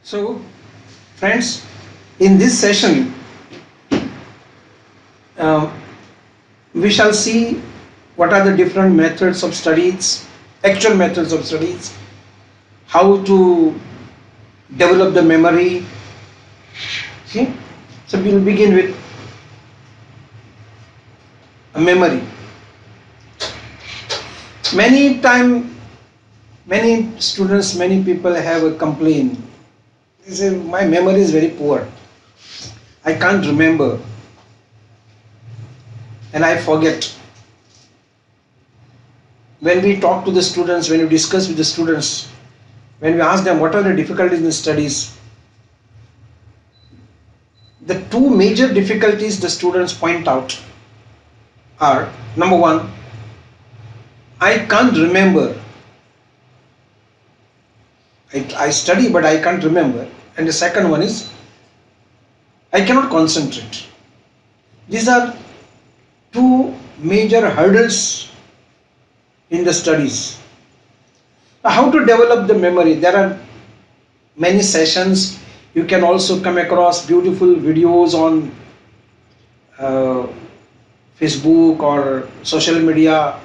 So, friends, in this session, uh, we shall see what are the different methods of studies, actual methods of studies, how to develop the memory. See? So, we will begin with a memory. Many time, many students, many people have a complaint. They say, my memory is very poor. I can't remember and I forget. When we talk to the students, when we discuss with the students, when we ask them what are the difficulties in studies, the two major difficulties the students point out are, number one, I can't remember. I study but I can't remember. And the second one is, I cannot concentrate. These are two major hurdles in the studies. Now, how to develop the memory? There are many sessions. You can also come across beautiful videos on Facebook or social media.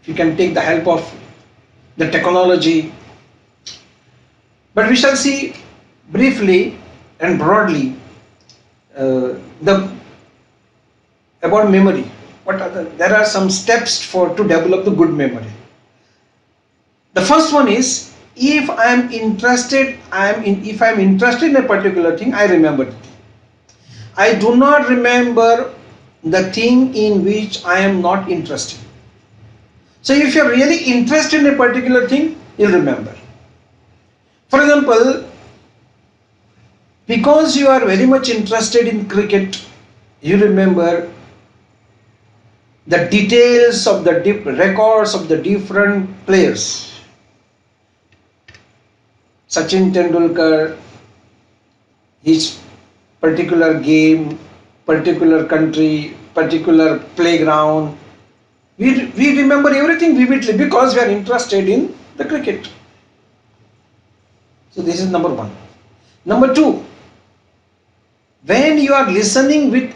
You can take the help of the technology. But we shall see briefly and broadly about memory. There are some steps to develop the good memory. The first one is, if I am interested in a particular thing, I remember the thing. I do not remember the thing in which I am not interested. So if you are really interested in a particular thing, you'll remember. For example, because you are very much interested in cricket, you remember the details of the records of the different players. Sachin Tendulkar, his particular game, particular country, particular playground. We remember everything vividly because we are interested in the cricket. So this is number one. Number two, when you are listening with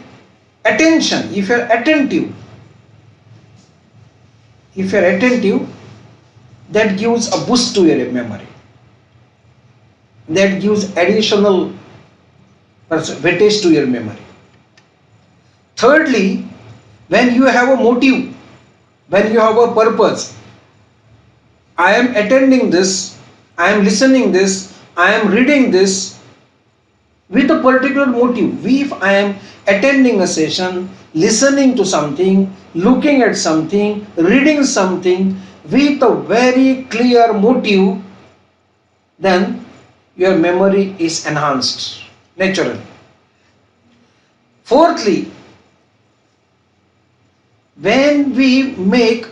attention, if you are attentive, that gives a boost to your memory. That gives additional weightage to your memory. Thirdly, when you have a motive, when you have a purpose, I am attending this, I am listening this, I am reading this with a particular motive. If I am attending a session, listening to something, looking at something, reading something with a very clear motive, then your memory is enhanced naturally. Fourthly, when we make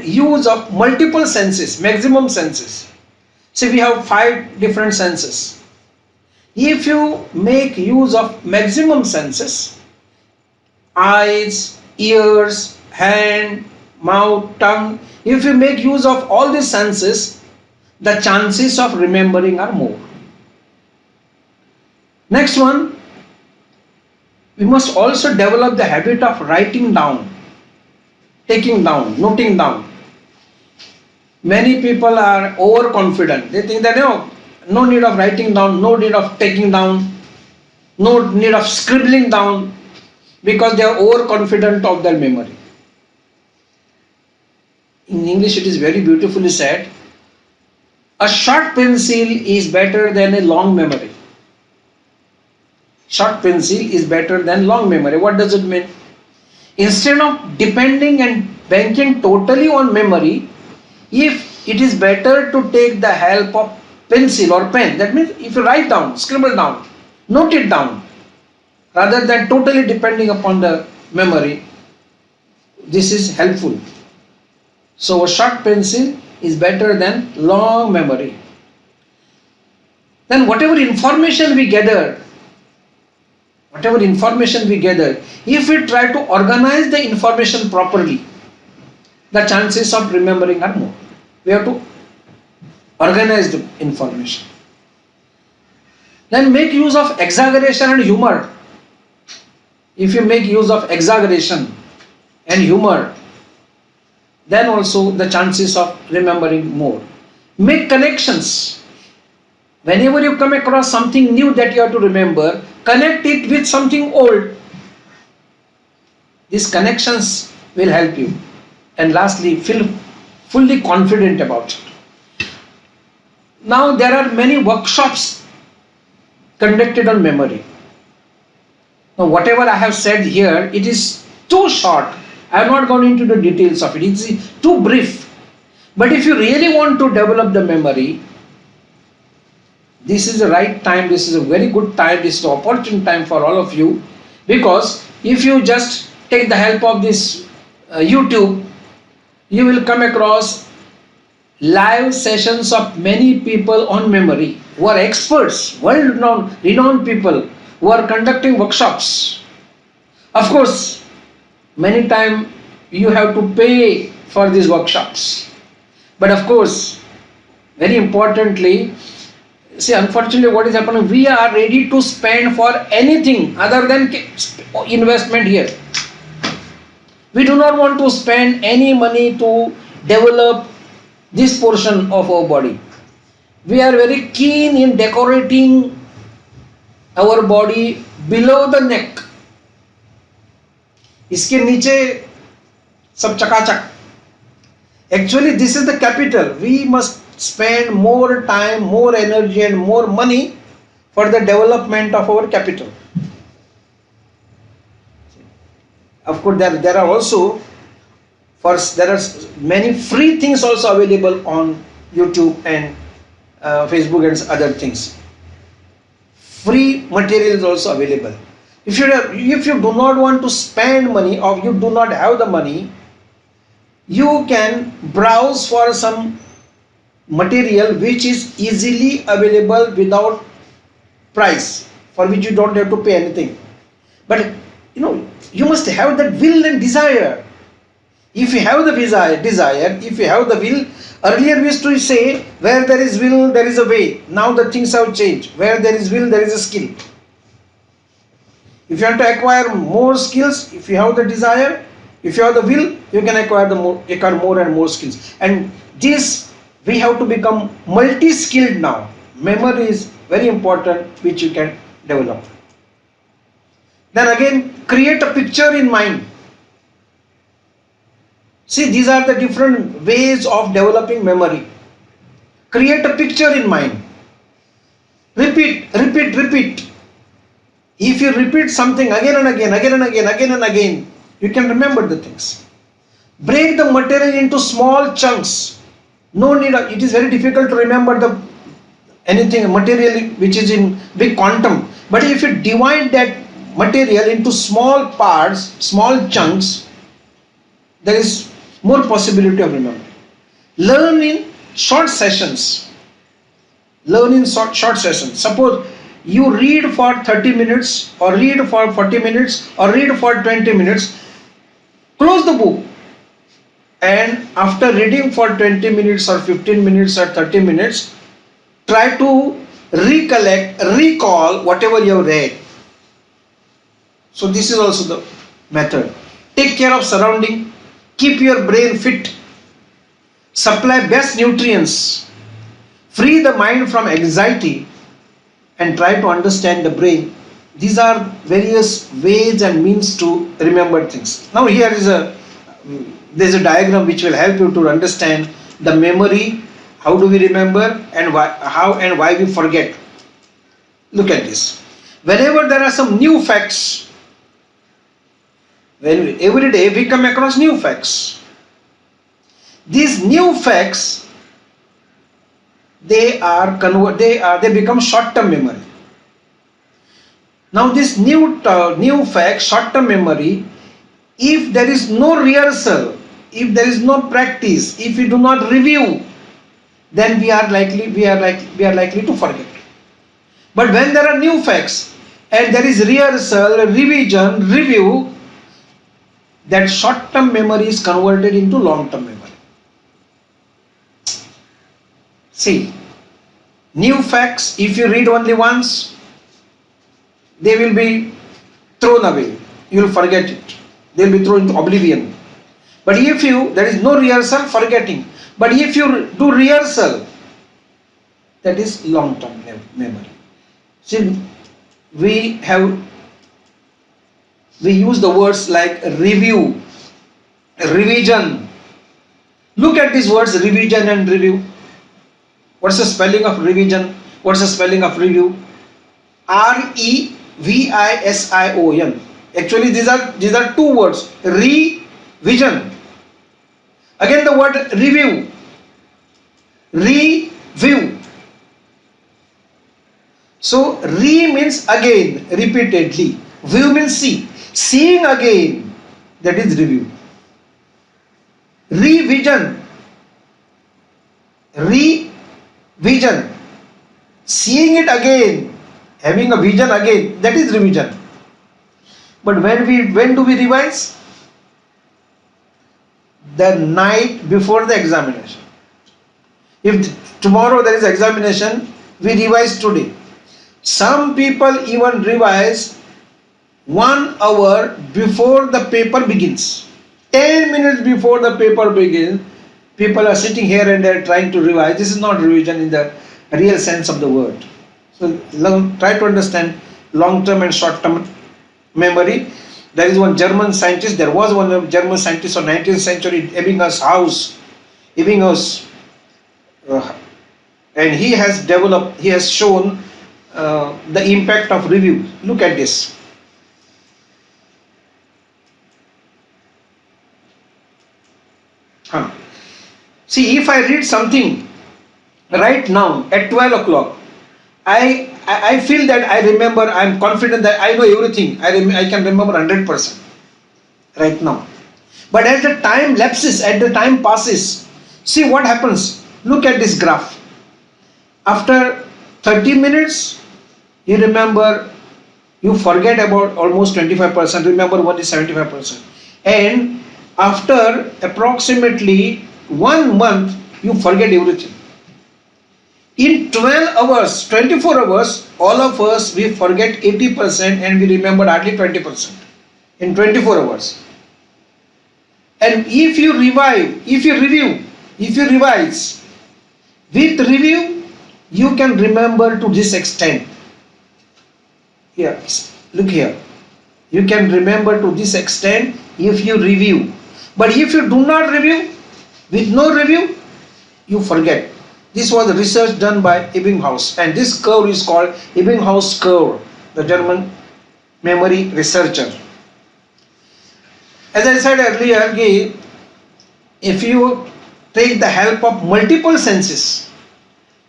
use of multiple senses, maximum senses. So we have 5 different senses. If you make use of maximum senses, eyes, ears, hand, mouth, tongue, if you make use of all these senses, the chances of remembering are more. Next one, we must also develop the habit of writing down, taking down, noting down. Many people are overconfident. They think that no need of writing down, no need of taking down, no need of scribbling down, because they are overconfident of their memory. In English it is very beautifully said, a short pencil is better than a long memory. Short pencil is better than long memory. What does it mean? Instead of depending and banking totally on memory, if it is better to take the help of pencil or pen, that means if you write down, scribble down, note it down, rather than totally depending upon the memory, this is helpful. So a short pencil is better than long memory. Then whatever information we gather, if we try to organize the information properly, the chances of remembering are more. We have to organize the information. Then make use of exaggeration and humor. If you make use of exaggeration and humor, then also the chances of remembering more. Make connections. Whenever you come across something new that you have to remember, connect it with something old. These connections will help you. And lastly, feel fully confident about it. Now there are many workshops conducted on memory. Now whatever I have said here, it is too short. I have not gone into the details of it. It's too brief. But if you really want to develop the memory, this is the right time, this is a very good time, this is the opportune time for all of you, because if you just take the help of this YouTube, you will come across live sessions of many people on memory who are experts, world renowned people who are conducting workshops. Of course, many times you have to pay for these workshops, but of course, very importantly, see, unfortunately, what is happening? We are ready to spend for anything other than investment here. We do not want to spend any money to develop this portion of our body. We are very keen in decorating our body below the neck. इसके नीचे सब चकाचक. Actually, this is the capital. We must spend more time, more energy and more money for the development of our capital. Of course, there are also, there are many free things also available on YouTube and Facebook and other things. Free material is also available. If you do not want to spend money or you do not have the money, you can browse for some material which is easily available without price, for which you don't have to pay anything. But you must have that will and desire. If you have the desire, if you have the will, earlier we used to say, where there is will, there is a way. Now the things have changed. Where there is will, there is a skill. If you want to acquire more skills, if you have the desire, if you have the will, you can acquire more and more skills. And this, we have to become multi-skilled now. Memory is very important, which you can develop. Then again, create a picture in mind. See, these are the different ways of developing memory. Create a picture in mind. Repeat. If you repeat something again and again, you can remember the things. Break the material into small chunks. No need. It is very difficult to remember anything material which is in big quantum. But if you divide that material into small parts, small chunks, there is more possibility of remembering. Learn in short sessions. Suppose you read for 30 minutes or read for 40 minutes or read for 20 minutes. Close the book, and after reading for 20 minutes or 15 minutes or 30 minutes, try to recall whatever you have read. So this is also the method. Take care of surrounding. Keep your brain fit. Supply best nutrients. Free the mind from anxiety and try to understand the brain. These are various ways and means to remember things. Now here is there's a diagram which will help you to understand the memory. How do we remember and why we forget? Look at this. Whenever there are some new facts, every day we come across new facts. These new facts, they become short-term memory. Now this new fact, short-term memory, if there is no rehearsal, if there is no practice, if we do not review, then we are likely to forget. But when there are new facts and there is rehearsal, revision, review, that short-term memory is converted into long-term memory. See, new facts, if you read only once, they will be thrown away. You will forget it. They will be thrown into oblivion. But if you, there is no rehearsal, forgetting. But if you do rehearsal, that is long-term memory. See, we have, we use the words like review, revision. Look at these words, revision and review. What's the spelling of revision? What's the spelling of review? Revision. Actually, these are two words. Revision. Again, the word review. Review. So re means again, repeatedly. View means see. Seeing again, that is review. Revision. Revision. Seeing it again, having a vision again, that is revision. But when do we revise? The night before the examination. If tomorrow there is examination, we revise today. Some people even revise 1 hour before the paper begins. 10 minutes before the paper begins, people are sitting here and there trying to revise. This is not revision in the real sense of the word. So try to understand long-term and short-term memory. There is one German scientist, there was one German scientist of 19th century, Ebbinghaus, and he has developed, he has shown the impact of review. Look at this. See, if I read something right now at 12 o'clock, I feel that I remember, I am confident that I know everything. I can remember 100% right now. But as the time lapses, as the time passes, see what happens. Look at this graph. After 30 minutes, you remember, you forget about almost 25%, remember only 75%. And after approximately 1 month, you forget everything. In 12 hours, 24 hours, all of us, we forget 80% and we remember hardly 20% in 24 hours. And if you revise, with review, you can remember to this extent. Here, look here. You can remember to this extent if you review. But if you do not review, with no review, you forget. This was a research done by Ebbinghaus, and this curve is called Ebbinghaus curve, the German memory researcher. As I said earlier, if you take the help of multiple senses,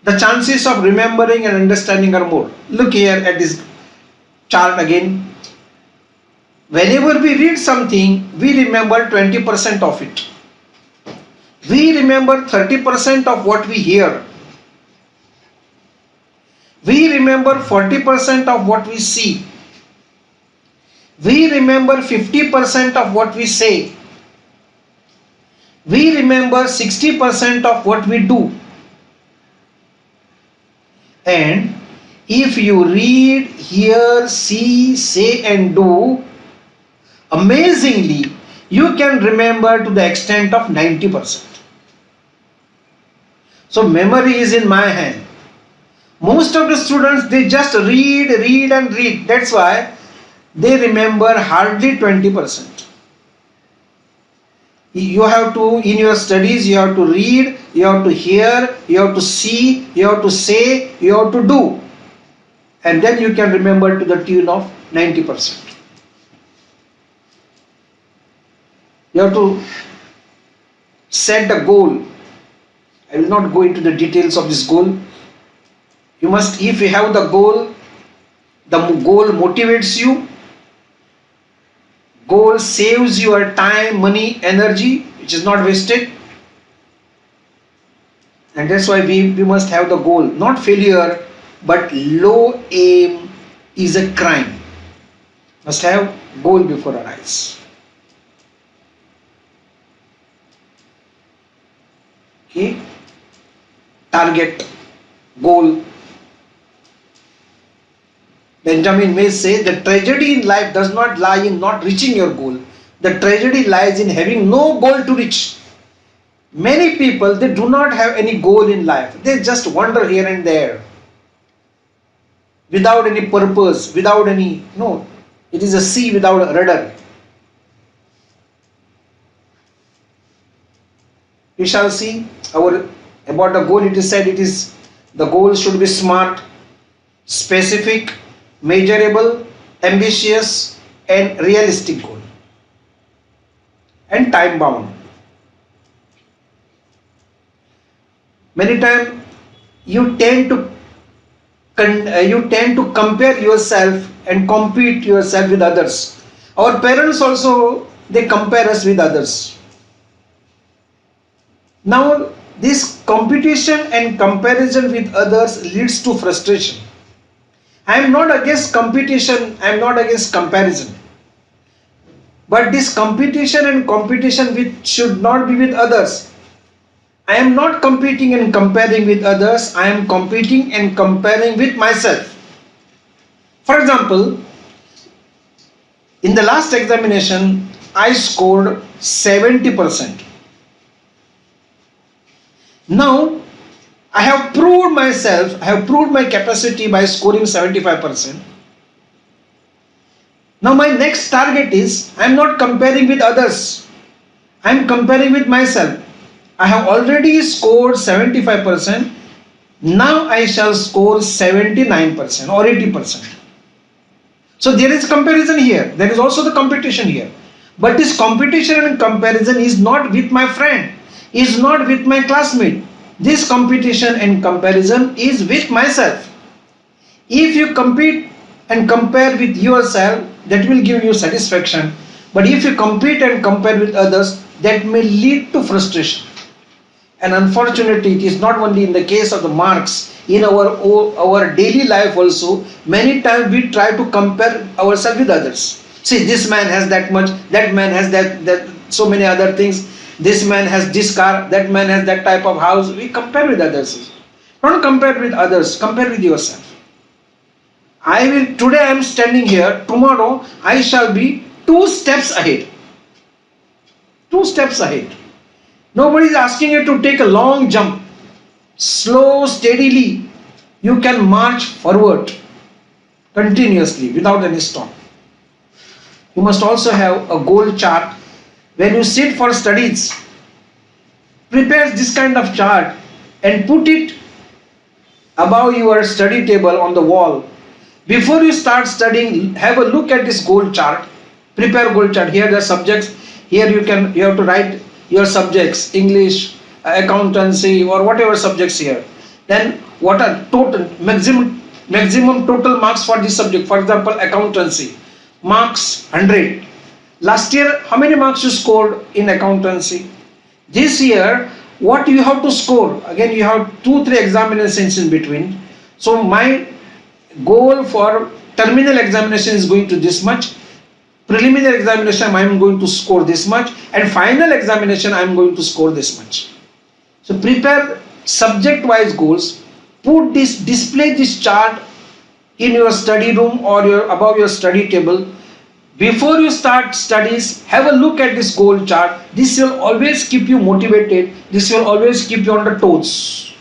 the chances of remembering and understanding are more. Look here at this chart again. Whenever we read something, we remember 20% of it. We remember 30% of what we hear. We remember 40% of what we see. We remember 50% of what we say. We remember 60% of what we do. And if you read, hear, see, say and do, amazingly, you can remember to the extent of 90%. So memory is in my hand. Most of the students, they just read and read. That's why they remember hardly 20%. You have to, in your studies, you have to read, you have to hear, you have to see, you have to say, you have to do. And then you can remember to the tune of 90%. You have to set a goal. I will not go into the details of this goal. You must, if you have the goal motivates you. Goal saves your time, money, energy, which is not wasted. And that's why we must have the goal. Not failure, but low aim is a crime. Must have goal before our eyes. Okay? Target, goal. Benjamin May says the tragedy in life does not lie in not reaching your goal. The tragedy lies in having no goal to reach. Many people, they do not have any goal in life. They just wander here and there without any purpose, without any, no, it is a sea without a rudder. We shall see our about the goal. It is said it is the goal should be smart, specific, measurable, ambitious, and realistic goal, and time bound. Many times you tend to you tend to compare yourself and compete yourself with others. Our parents also, they compare us with others. Now this competition and comparison with others leads to frustration. I am not against competition, I am not against comparison. But this competition with should not be with others. I am not competing and comparing with others, I am competing and comparing with myself. For example, in the last examination, I scored 70%. Now, I have proved myself, I have proved my capacity by scoring 75%. Now, my next target is, I am not comparing with others, I am comparing with myself. I have already scored 75%. Now I shall score 79% or 80%. So there is comparison here. There is also the competition here. But this competition and comparison is not with my friend, is not with my classmate. This competition and comparison is with myself. If you compete and compare with yourself, that will give you satisfaction. But if you compete and compare with others, that may lead to frustration. And unfortunately, it is not only in the case of the marks, in our daily life also, many times we try to compare ourselves with others. See, this man has that much, that man has that so many other things, this man has this car, that man has that type of house. We compare with others. Don't compare with others, compare with yourself. Today I am standing here, tomorrow I shall be 2 steps ahead. 2 steps ahead. Nobody is asking you to take a long jump. Slow, steadily, you can march forward continuously without any stop. You must also have a goal chart. When you sit for studies, prepare this kind of chart and put it above your study table on the wall. Before you start studying, have a look at this goal chart. Prepare goal chart. Here the subjects. Here you have to write your subjects, English, accountancy, or whatever subjects here. Then what are total maximum total marks for this subject? For example, accountancy, marks 100. Last year, how many marks you scored in accountancy? This year, what you have to score? Again, you have 2-3 examinations in between. So my goal for terminal examination is going to this much. Preliminary examination I am going to score this much, and final examination I am going to score this much. So prepare subject wise goals, display this chart in your study room or above your study table. Before you start studies, have a look at this goal chart. This will always keep you motivated, this will always keep you on the toes.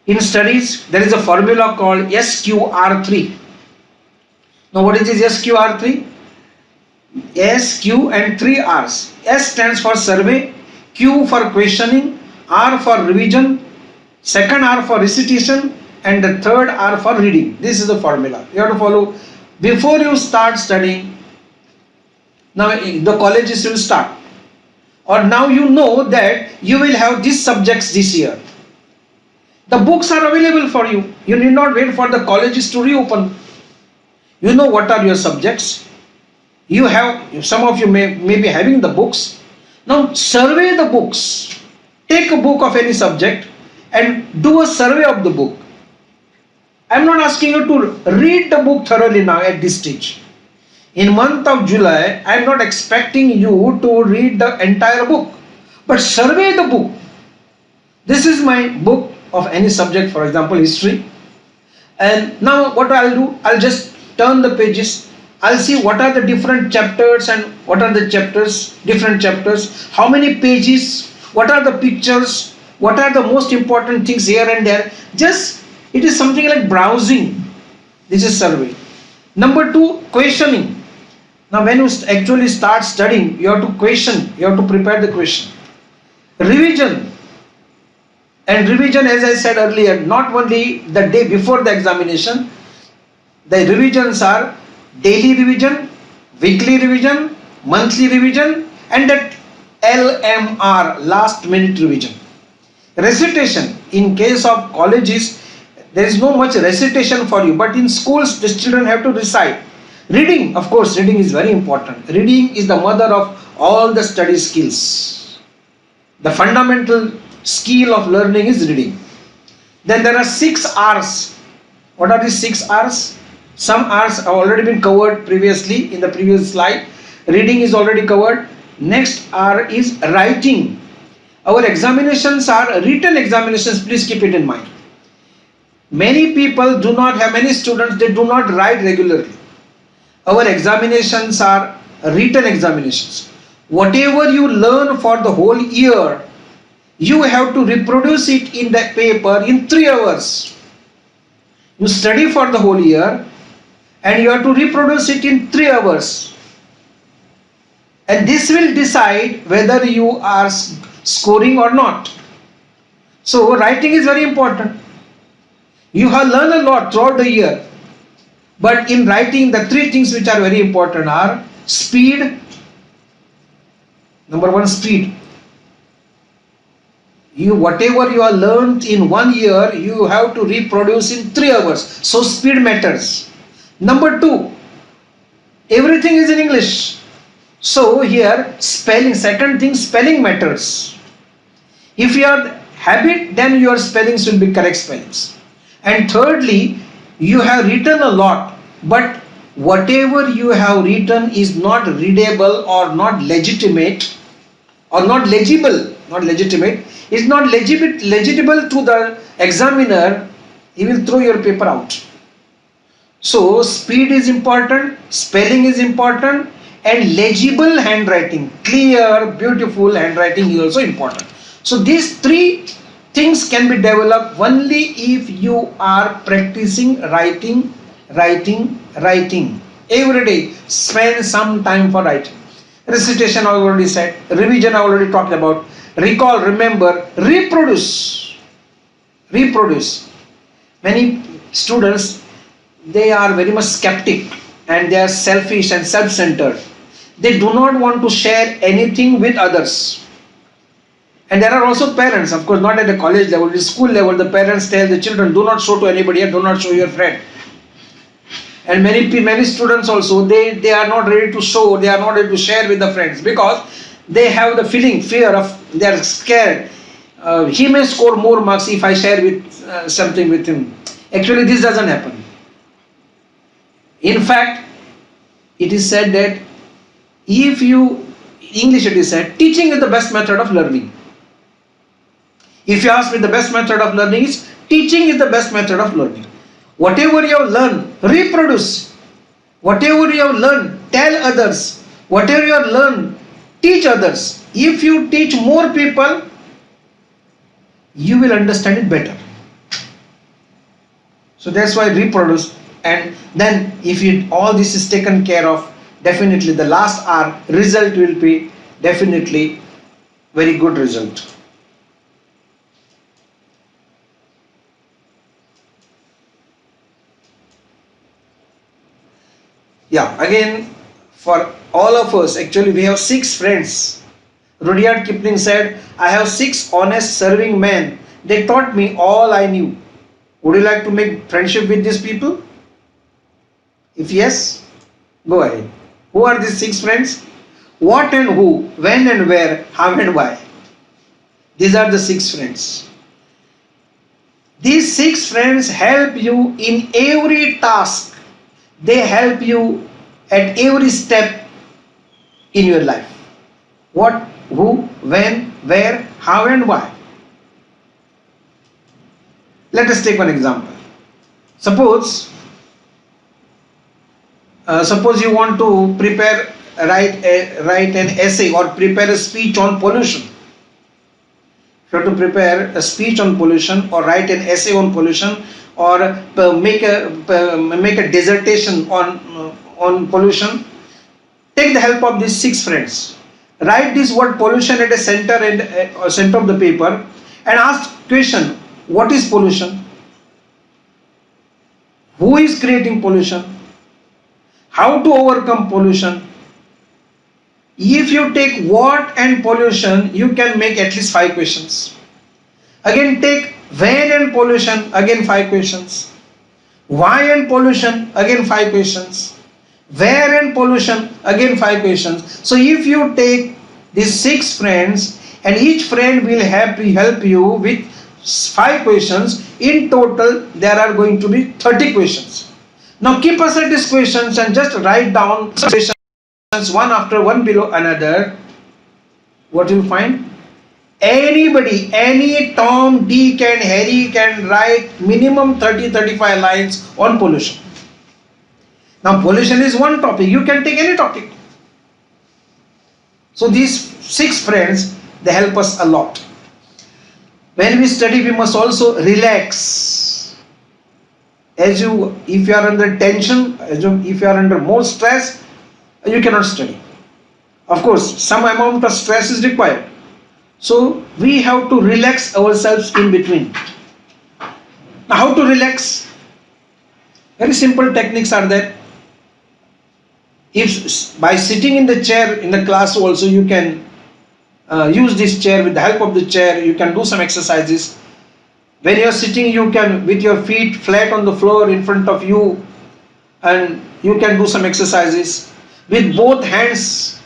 In studies, there is a formula called SQR3. Now what is this SQR3? S, Q and 3 R's. S stands for survey, Q for questioning, R for revision, second R for recitation, and the third R for reading. This is the formula you have to follow before you start studying. Now the colleges will start, or now you know that you will have these subjects this year. The books are available for you. You need not wait for the colleges to reopen. You know what are your subjects. You have, some of you may be having the books. Now survey the books. Take a book of any subject and do a survey of the book. I am not asking you to read the book thoroughly now at this stage. In month of July, I am not expecting you to read the entire book, but survey the book. This is my book of any subject, for example history. And now what I'll do, I'll just turn the pages. I'll see what are the different chapters and what are the chapters, different chapters, how many pages, what are the pictures, what are the most important things here and there. Just, it is something like browsing. This is survey. Number two, questioning. Now when you actually start studying, you have to question, you have to prepare the question. Revision. And revision, as I said earlier, not only the day before the examination, the revisions are daily revision, weekly revision, monthly revision, and that LMR, last minute revision. Recitation, in case of colleges, there is no much recitation for you, but in schools, the children have to recite. Reading, of course, reading is very important. Reading is the mother of all the study skills. The fundamental skill of learning is reading. Then there are 6 R's. What are these 6 R's? Some R's have already been covered previously in the previous slide. Reading is already covered. Next R is writing. Our examinations are written examinations, please keep it in mind. Many people do not have, many students, they do not write regularly. Our examinations are written examinations. Whatever you learn for the whole year, you have to reproduce it in the paper in 3 hours. You study for the whole year and you have to reproduce it in 3 hours. And this will decide whether you are scoring or not. So writing is very important. You have learned a lot throughout the year. But in writing, the 3 things which are very important are speed. Number 1, speed. Whatever you have learned in 1 year, you have to reproduce in 3 hours. So speed matters. Number 2, everything is in English. So here spelling, second thing, spelling matters. If you are habit, then your spellings will be correct spellings. And thirdly, you have written a lot, but whatever you have written is not readable or not legitimate or not legible, not legitimate, is not legible to the examiner, he will throw your paper out. So speed is important, spelling is important, and legible handwriting, clear, beautiful handwriting is also important. So these 3 things can be developed only if you are practicing writing every day. Spend some time for writing. Recitation I already said, revision I already talked about, recall, remember, reproduce. Many students, they are very much skeptic and they are selfish and self-centered. They do not want to share anything with others. And there are also parents, of course, not at the college level, the school level, the parents tell the children, do not show to anybody, do not show your friend. And many students also, they are not ready to show, they are not ready to share with the friends because they have the fear of, they are scared. He may score more marks if I share with something with him. Actually, this doesn't happen. In fact, it is said that English it is said, teaching is the best method of learning. If you ask me, the best method of learning is, teaching is the best method of learning. Whatever you have learned, reproduce. Whatever you have learned, tell others. Whatever you have learned, teach others. If you teach more people, you will understand it better. So that's why reproduce. And then if all this is taken care of, definitely the last R, result will be definitely very good result. Yeah, again, for all of us, actually we have 6 friends. Rudyard Kipling said, I have 6 honest serving men. They taught me all I knew. Would you like to make friendship with these people? If yes, go ahead. Who are these 6 friends? What and who, when and where, how and why. These are the 6 friends. These 6 friends help you in every task. They help you at every step in your life. What, who, when, where, how and why. Let us take one example. Suppose suppose you want to write an essay or prepare a speech on pollution. If you have to prepare a speech on pollution or write an essay on pollution or make a dissertation on pollution, take the help of these 6 friends. Write this word pollution at the center of the paper and ask question: what is pollution? Who is creating pollution? How to overcome pollution? If you take what and pollution, you can make at least 5 questions. Again, take when and pollution, again 5 questions. Why and pollution, again 5 questions. Where and pollution, again 5 questions. So if you take these 6 friends and each friend will help you with 5 questions, in total there are going to be 30 questions. Now keep aside these questions and just write down questions one after one below another. What you find? Anybody, any Tom, Dick and Harry can write minimum 30-35 lines on pollution. Now pollution is one topic, you can take any topic. So these 6 friends, they help us a lot. When we study, we must also relax. If you are under tension, if you are under more stress, you cannot study. Of course, some amount of stress is required. So we have to relax ourselves in between. Now how to relax? Very simple techniques are there. If by sitting in the chair in the class also, you can use this chair. With the help of the chair, you can do some exercises. When you are sitting, you can, with your feet flat on the floor in front of you, and you can do some exercises. With both hands,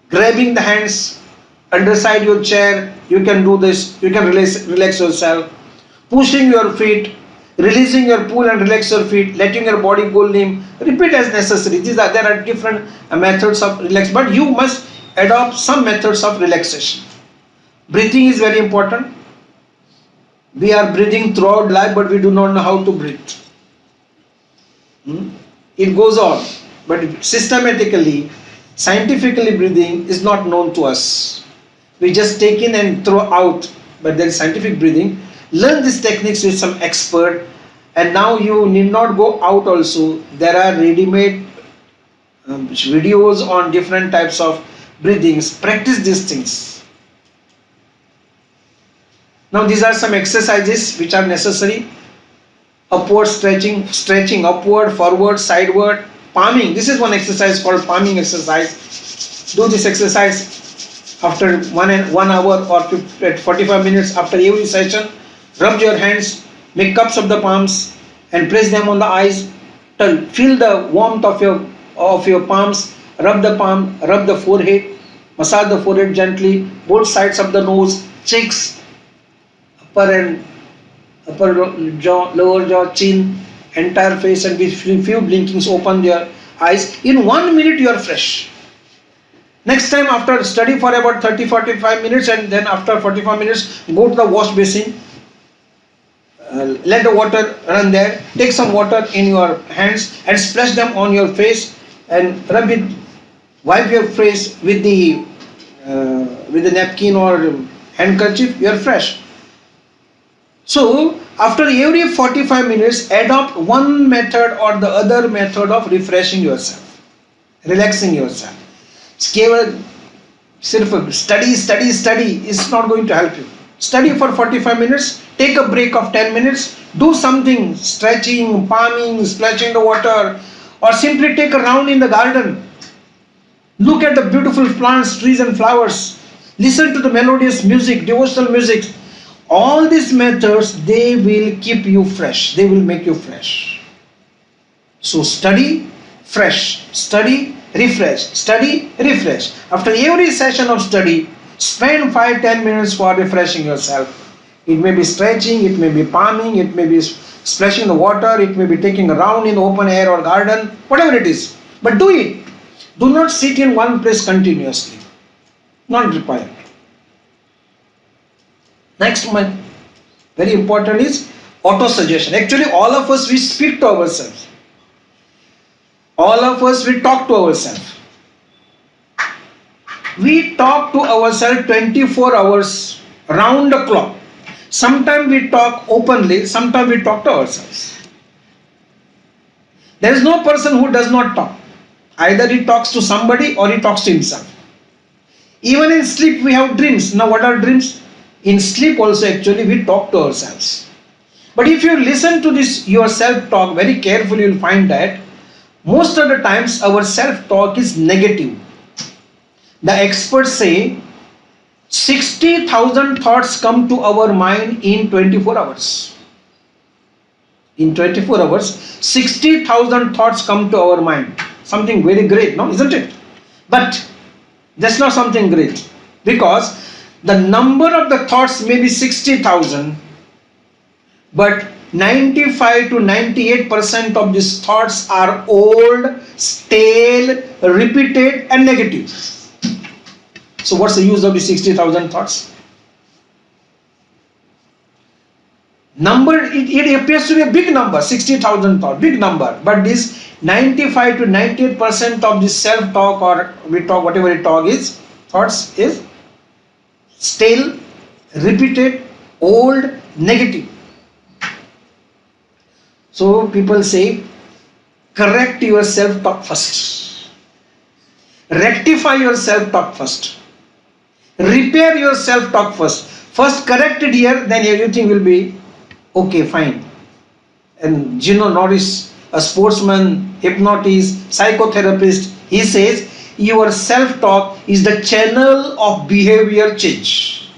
grabbing the hands underside your chair, you can do this. You can relax yourself. Pushing your feet, releasing your pull and relax your feet, letting your body go limp. Repeat as necessary. There are different methods of relax, but you must adopt some methods of relaxation. Breathing is very important. We are breathing throughout life, but we do not know how to breathe. It goes on, but systematically, scientifically, breathing is not known to us. We just take in and throw out, but there is scientific breathing. Learn these techniques with some expert, and now you need not go out also. There are ready-made videos on different types of breathings. Practice these things. Now these are some exercises which are necessary. Upward stretching upward, forward, sideward. Palming, this is one exercise called palming exercise. Do this exercise after 1 hour or 45 minutes after every session. Rub your hands, make cups of the palms and place them on the eyes. Feel the warmth of your palms. Rub the palm, rub the forehead, massage the forehead gently, both sides of the nose, cheeks, upper jaw, lower jaw, chin, entire face, and with few blinkings open your eyes. In 1 minute you are fresh. Next time, after study for about 30-45 minutes, and then after 45 minutes go to the wash basin. Let the water run there. Take some water in your hands and splash them on your face and rub it. Wipe your face with the napkin or handkerchief. You are fresh. So after every 45 minutes, adopt one method or the other method of refreshing yourself, relaxing yourself. Study is not going to help you. Study for 45 minutes, take a break of 10 minutes, do something, stretching, palming, splashing the water, or simply take a round in the garden. Look at the beautiful plants, trees and flowers. Listen to the melodious music, devotional music. All these methods, they will keep you fresh. They will make you fresh. So study, fresh. Study, refresh. Study, refresh. After every session of study, spend 5-10 minutes for refreshing yourself. It may be stretching, it may be palming, it may be splashing the water, it may be taking a round in the open air or garden, whatever it is. But do it. Do not sit in one place continuously. Not required. Next one, very important, is Auto suggestion. Actually, all of us, we speak to ourselves. All of us, we talk to ourselves. We talk to ourselves 24 hours round the clock. Sometimes we talk openly, sometimes we talk to ourselves. There is no person who does not talk. Either he talks to somebody or he talks to himself. Even in sleep we have dreams. Now what are dreams? In sleep also actually we talk to ourselves. But if you listen to this your self-talk very carefully, you will find that most of the times our self-talk is negative. The experts say 60,000 thoughts come to our mind in 24 hours. In 24 hours, 60,000 thoughts come to our mind. Something very great, no? Isn't it? But that's not something great, because the number of the thoughts may be 60,000, but 95 to 98% of these thoughts are old, stale, repeated and negative. So what's the use of the 60,000 thoughts? Number, it appears to be a big number, 60,000 thoughts, big number, but this 95 to 98% of this self-talk, or we talk, whatever we talk is, thoughts is stale, repeated, old, negative. So people say, correct your self-talk first. Rectify your self-talk first. Repair your self-talk first. First correct it here, then everything will be okay, fine. And Gino Norris, a sportsman, hypnotist, psychotherapist, he says your self-talk is the channel of behavior change.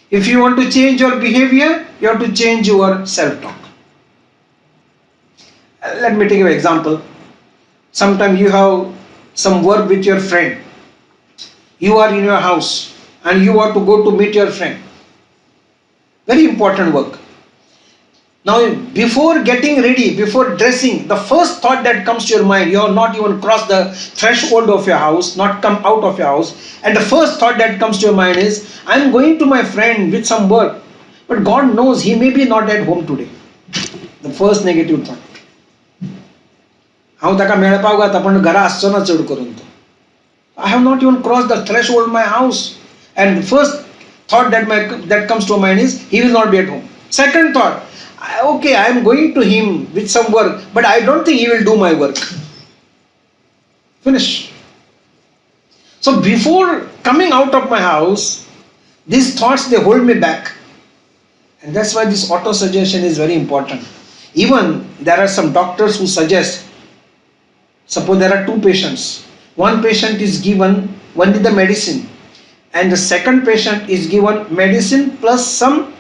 If you want to change your behavior, you have to change your self-talk. Let me take an example. Sometimes you have some work with your friend. You are in your house and you want to go to meet your friend. Very important work. Now, before getting ready, before dressing, the first thought that comes to your mind, you have not even crossed the threshold of your house, not come out of your house, and the first thought that comes to your mind is, I am going to my friend with some work, but God knows he may be not at home today. The first negative thought. हांव ताका मेळपाक वता पण घरा आसचो ना चड करून तो. I have not even crossed the threshold of my house, and the first thought that comes to mind is he will not be at home. Second thought, okay, I am going to him with some work, but I don't think he will do my work. Finish. So before coming out of my house, these thoughts, they hold me back, and that's why this auto suggestion is very important. Even there are some doctors who suggest, suppose there are two patients. One patient is given only the medicine, and the second patient is given medicine plus some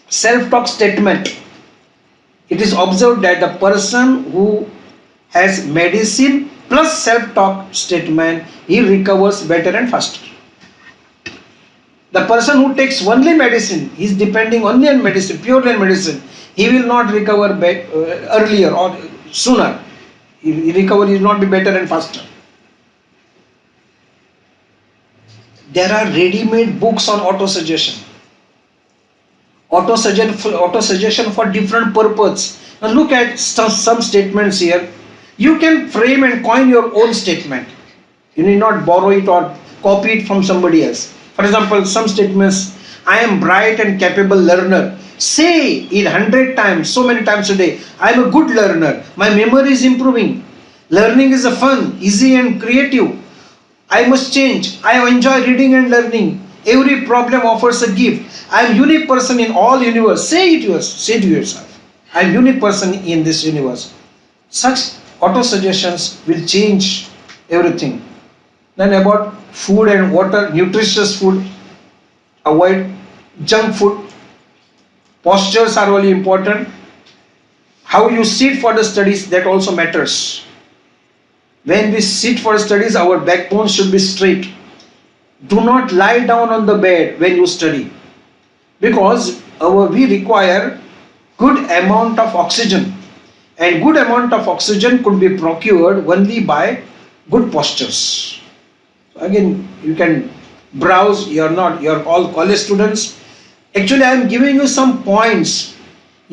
self-talk statement. It is observed that the person who has medicine plus self-talk statement, he recovers better and faster. The person who takes only medicine, he is depending only on medicine, purely on medicine, he will not recover earlier or sooner. Recovery will not be better and faster. There are ready-made books on auto-suggestion. Auto-suggestion for different purpose. Now look at some statements here. You can frame and coin your own statement. You need not borrow it or copy it from somebody else. For example, some statements, I am bright and capable learner. Say it 100 times, so many times a day. I am a good learner. My memory is improving. Learning is a fun, easy and creative. I must change. I enjoy reading and learning. Every problem offers a gift. I am unique person in all universe. Say it yours. Say to yourself, I am unique person in this universe. Such auto suggestions will change everything. Then about food and water, nutritious food. Avoid junk food. Postures are really important. How you sit for the studies, that also matters. When we sit for studies, our backbone should be straight. Do not lie down on the bed when you study, because we require good amount of oxygen, and good amount of oxygen could be procured only by good postures. Again, you can browse. You're all college students. Actually, I am giving you some points.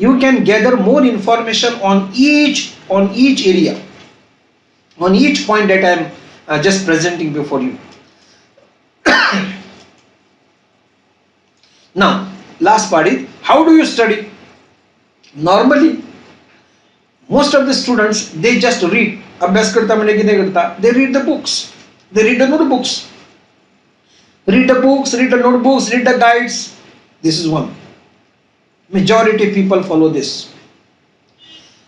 you can gather more information on each area, on each point that I am just presenting before you. Now, last part is, how do you study? Normally, most of the students, they just read. अभ्यास करता म्हणजे किती करता? They read the books. They read the notebooks. Read the books, read the notebooks, read the guides. This is one. Majority people follow this.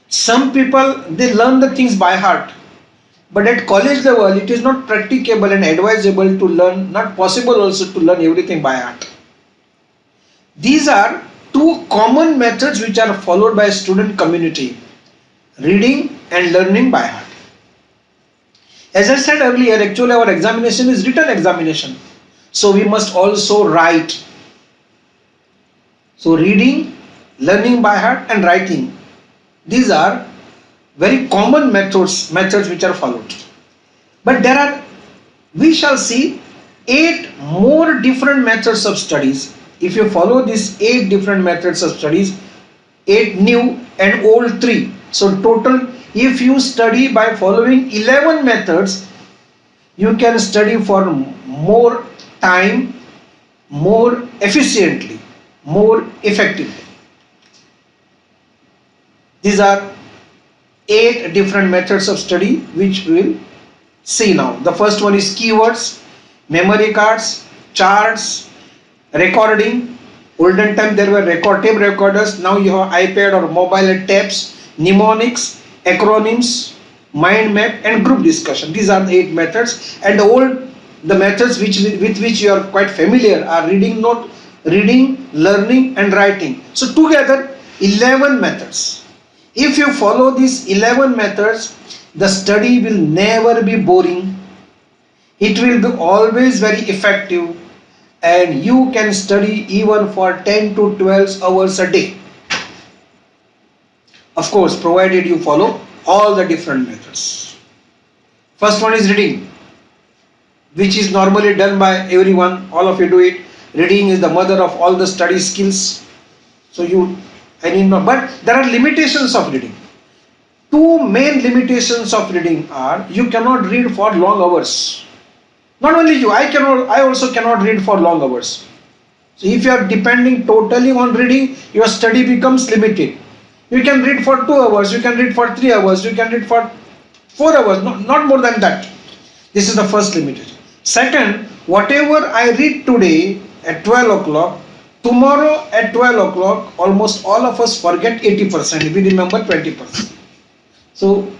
Some people, they learn the things by heart. But at college level, it is not practicable and advisable to learn, not possible also to learn everything by heart. These are two common methods which are followed by student community: reading and learning by heart. As I said earlier, actually our examination is written examination. So we must also write. So reading, learning by heart and writing. These are very common methods which are followed. But we shall see 8 more different methods of studies. If you follow these 8 different methods of studies, 8 new and old 3. So total, if you study by following 11 methods, you can study for more time, more efficiently, more effectively. These are 8 different methods of study which we will see now. The first one is keywords, memory cards, charts, recording. Olden time there were tape recorders. Now you have iPad or mobile tapes, mnemonics, acronyms, mind map and group discussion. These are the 8 methods. And the methods with which you are quite familiar are reading, learning and writing. So together 11 methods. If you follow these 11 methods, the study will never be boring. It will be always very effective, and you can study even for 10 to 12 hours a day. Of course, provided you follow all the different methods. First one is reading, which is normally done by everyone. All of you do it. Reading is the mother of all the study skills. So but there are limitations of reading. 2 main limitations of reading are, you cannot read for long hours. Not only you, I also cannot read for long hours. So if you are depending totally on reading, your study becomes limited. You can read for 2 hours, you can read for 3 hours, you can read for 4 hours, not more than that. This is the first limitation. Second, whatever I read today at 12 o'clock, tomorrow at 12 o'clock, almost all of us forget 80%. We remember 20%. So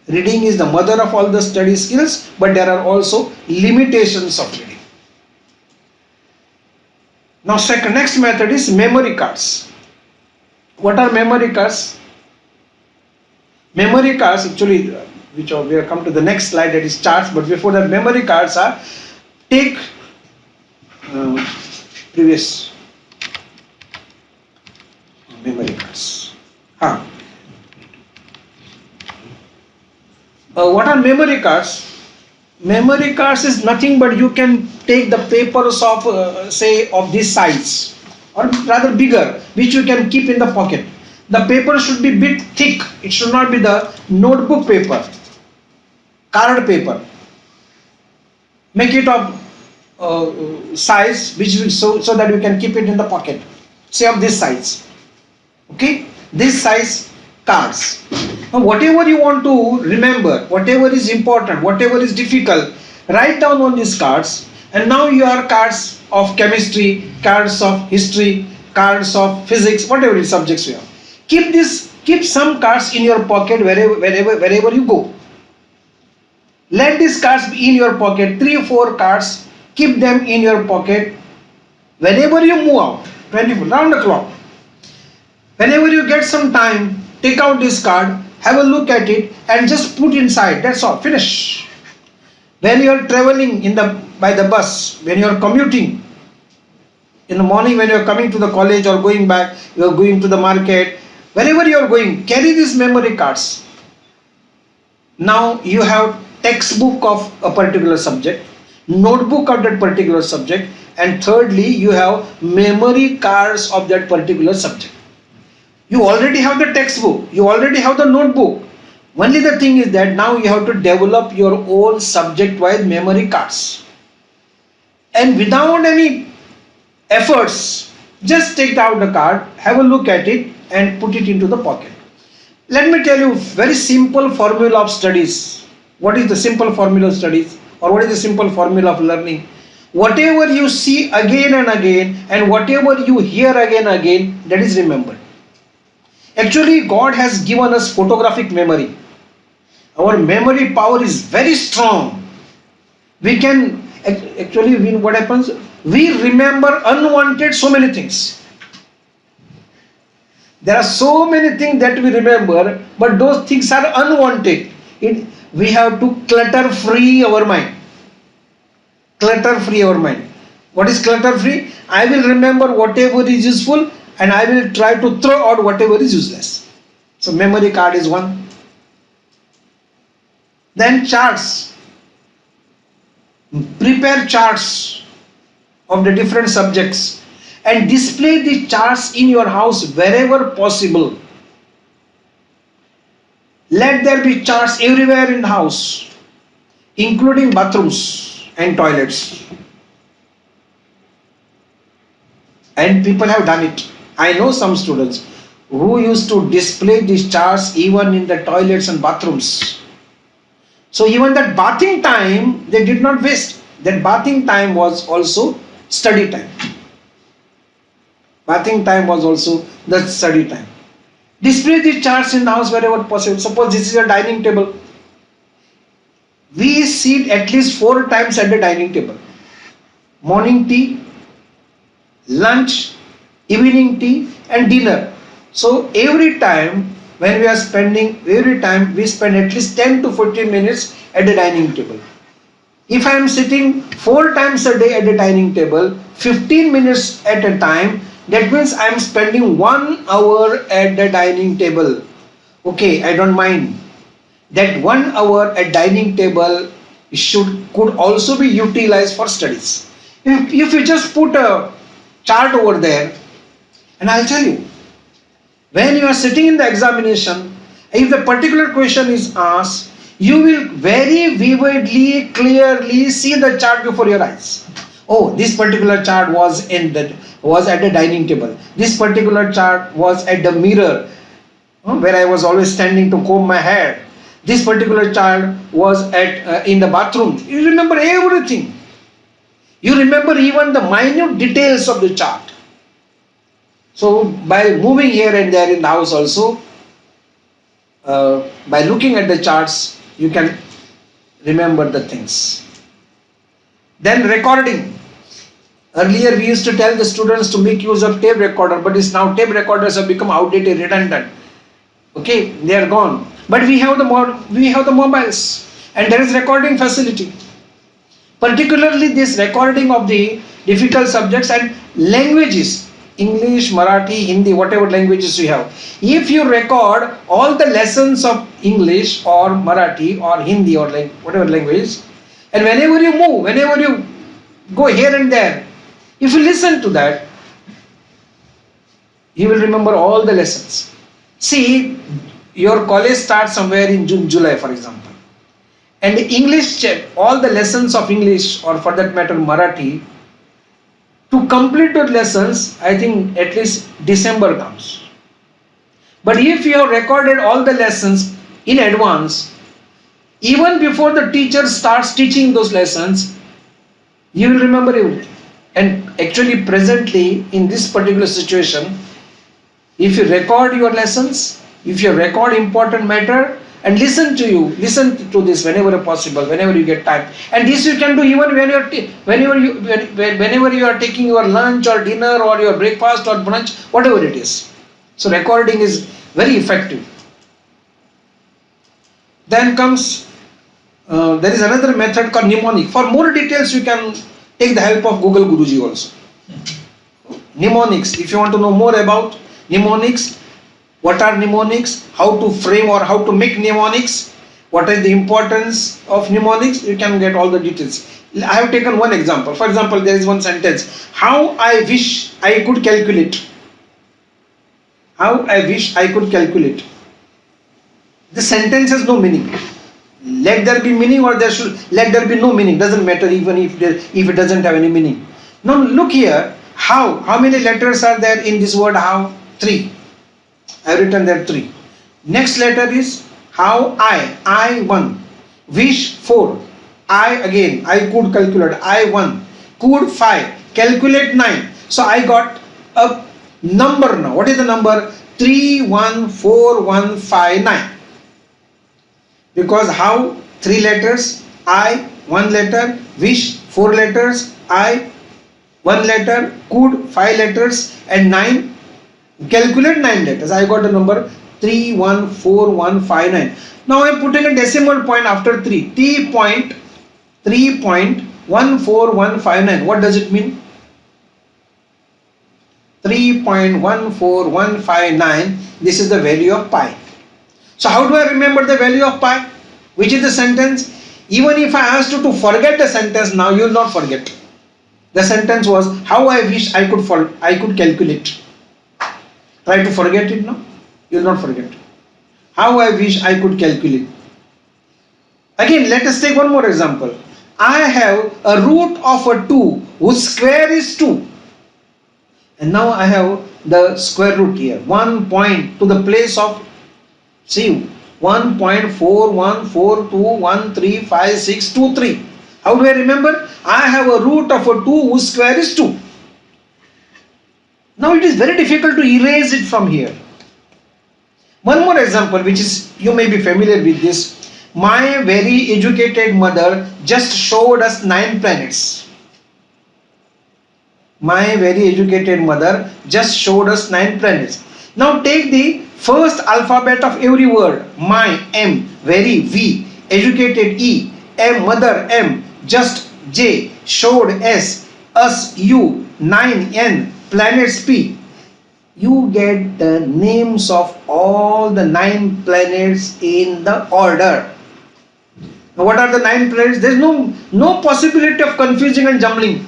reading is the mother of all the study skills, but there are also limitations of reading. Now next method is memory cards. What are memory cards? Memory cards actually, we will come to the next slide, that is charts, but before that, memory cards are, take previous memory cards. What are memory cards? Memory cards is nothing but you can take the papers of say of this size or rather bigger, which you can keep in the pocket. The paper should be bit thick. It should not be the notebook paper, card paper. Make it of size which so that you can keep it in the pocket. Say of this size. Okay, this size cards. Now whatever you want to remember, whatever is important, whatever is difficult, write down on these cards. And now your cards of chemistry, cards of history, cards of physics, whatever subjects you have. Keep some cards in your pocket wherever you go. Let these cards be in your pocket, 3-4 cards, keep them in your pocket whenever you move out, 24 round the clock. Whenever you get some time, take out this card, have a look at it and just put inside. That's all. Finish. When you are traveling by the bus, when you are commuting, in the morning when you are coming to the college or going back, you are going to the market, wherever you are going, carry these memory cards. Now you have textbook of a particular subject, notebook of that particular subject, and thirdly you have memory cards of that particular subject. You already have the textbook, you already have the notebook. Only the thing is that now you have to develop your own subject wise memory cards. And without any efforts, just take out the card, have a look at it, and put it into the pocket. Let me tell you very simple formula of studies. What is the simple formula of studies? Or what is the simple formula of learning? Whatever you see again and again, and whatever you hear again and again, that is remembered. Actually, God has given us photographic memory. Our memory power is very strong. We can actually, what happens? We remember unwanted so many things. There are so many things that we remember, but those things are unwanted. We have to clutter free our mind. Clutter free our mind. What is clutter free? I will remember whatever is useful and I will try to throw out whatever is useless. So memory card is one. Then charts. Prepare charts of the different subjects and display the charts in your house wherever possible. Let there be charts everywhere in the house, including bathrooms and toilets. And people have done it. I know some students who used to display these charts even in the toilets and bathrooms. So even that bathing time they did not waste. That bathing time was also study time. Bathing time was also the study time. Display the charts in the house wherever possible. Suppose this is a dining table. We sit at least 4 times at the dining table. Morning tea, lunch, evening tea and dinner. So every time when we are spending, every time we spend at least 10 to 15 minutes at the dining table. If I am sitting 4 times a day at the dining table, 15 minutes at a time, that means I am spending 1 hour at the dining table. Okay, I don't mind. That 1 hour at dining table could also be utilized for studies. If you just put a chart over there, and I'll tell you, when you are sitting in the examination, if the particular question is asked, you will very vividly, clearly see the chart before your eyes. Oh, this particular chart was at the dining table. This particular chart was at the mirror, where I was always standing to comb my hair. This particular chart was in the bathroom. You remember everything. You remember even the minute details of the chart. So by moving here and there in the house also, by looking at the charts, you can remember the things. Then recording. Earlier we used to tell the students to make use of tape recorder, but it's now tape recorders have become outdated, redundant. Okay, they are gone. But we have the mobiles, and there is recording facility. Particularly this recording of the difficult subjects and languages. English, Marathi, Hindi, whatever languages you have. If you record all the lessons of English or Marathi or Hindi or whatever language, and whenever you move, whenever you go here and there, if you listen to that, you will remember all the lessons. See, your college starts somewhere in June, July, for example. And the English, all the lessons of English or for that matter Marathi, to complete those lessons, I think at least December comes. But if you have recorded all the lessons in advance, even before the teacher starts teaching those lessons, you will remember everything. And actually presently in this particular situation, if you record your lessons, if you record important matter, and listen to this whenever possible, whenever you get time. And this you can do even whenever you are taking your lunch or dinner or your breakfast or brunch, whatever it is. So recording is very effective. Then comes there is another method called mnemonic. For more details, you can take the help of Google Guruji also. Mnemonics. If you want to know more about mnemonics, what are mnemonics, how to frame or how to make mnemonics, what is the importance of mnemonics, you can get all the details. I have taken one example. For example, there is one sentence: how I wish I could calculate. How I wish I could calculate. The sentence has no meaning. Let there be meaning, or there should let there be no meaning. Doesn't matter, even if it doesn't have any meaning. Now look here. How many letters are there in this word how? 3. I have written there 3. Next letter is how. I 1. Wish 4. I again. I could calculate. I 1. Could 5. Calculate 9. So I got a number now. What is the number? 314159. Because how? 3 letters. I 1 letter. Wish 4 letters. I 1 letter. Could 5 letters. And 9. Calculate 9 letters. I got the number 314159. Now I am putting a decimal point after 3. 3.14159. What does it mean? 3.14159. This is the value of pi. So how do I remember the value of pi? Which is the sentence? Even if I asked you to forget the sentence now, you will not forget. The sentence was how I wish I could calculate. Try to forget it now. You will not forget. How I wish I could calculate. Again, let us take one more example. I have a root of a 2 whose square is 2. And now I have the square root here. 1 point to the place of, see, 1.4142135623. How do I remember? I have a root of a 2 whose square is 2. Now it is very difficult to erase it from here. One more example, which is, you may be familiar with this. My very educated mother just showed us 9 planets. My very educated mother just showed us 9 planets. Now take the first alphabet of every word. My, M, very, V, educated, E, M, mother, M, just, J, showed, S, us, U, 9, N, planets, P. You get the names of all the 9 planets in the order. Now what are the 9 planets? There is no possibility of confusing and jumbling.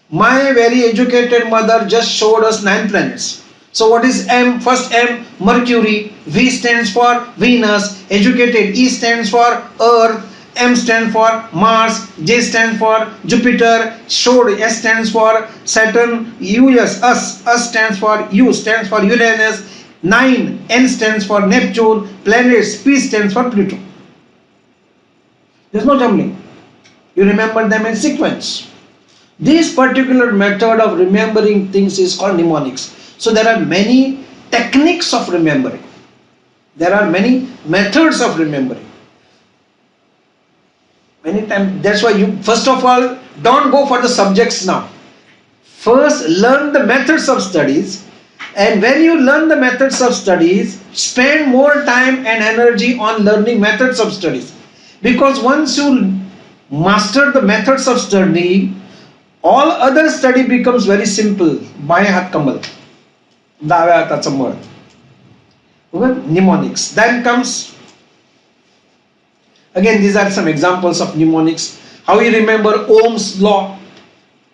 My very educated mother just showed us 9 planets. So what is M? First M, Mercury. V stands for Venus. Educated, E stands for Earth. M stands for Mars. J stands for Jupiter. Showed, S stands for Saturn. US, us stands for U stands for Uranus. 9, N stands for Neptune. Planets, P stands for Pluto. There is no jumbling. You remember them in sequence. This particular method of remembering things is called mnemonics. So there are many techniques of remembering. There are many methods of remembering. Many times, that's why you first of all don't go for the subjects now. First learn the methods of studies, and when you learn the methods of studies, spend more time and energy on learning methods of studies. Because once you master the methods of study, all other study becomes very simple. बाएं हाथ कमल, दावे हाताचा मळ. Mnemonics. Then comes, again, these are some examples of mnemonics. How you remember Ohm's law.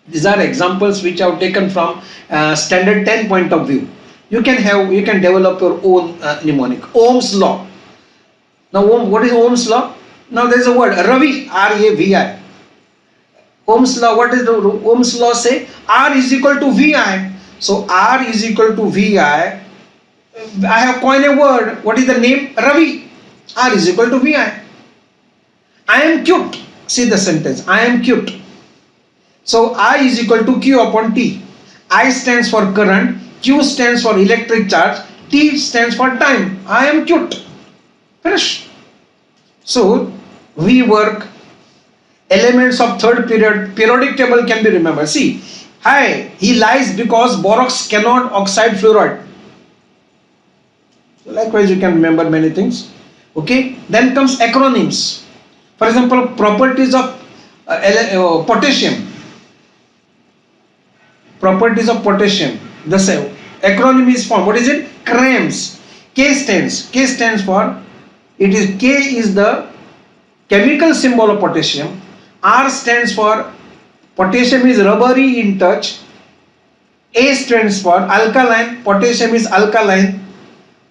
These are examples which I have taken from standard 10 point of view. You can develop your own mnemonic. Ohm's law. Now what is Ohm's law? Now there is a word Ravi, R-A-V-I. Ohm's law, what does the Ohm's law say? R is equal to VI. So R is equal to VI. I have coined a word. What is the name? Ravi. R is equal to VI. I am cute. See the sentence. I am cute. So I is equal to Q upon T. I stands for current. Q stands for electric charge. T stands for time. I am cute. Finish. So we work. Elements of third periodic table can be remembered. See, hi, he lies because borax cannot oxide fluoride. So likewise, you can remember many things. Okay. Then comes acronyms. For example, properties of potassium. Properties of potassium. The acronym is formed. What is it? CRAMS. K stands for, K is the chemical symbol of potassium. R stands for, potassium is rubbery in touch. A stands for alkaline, potassium is alkaline,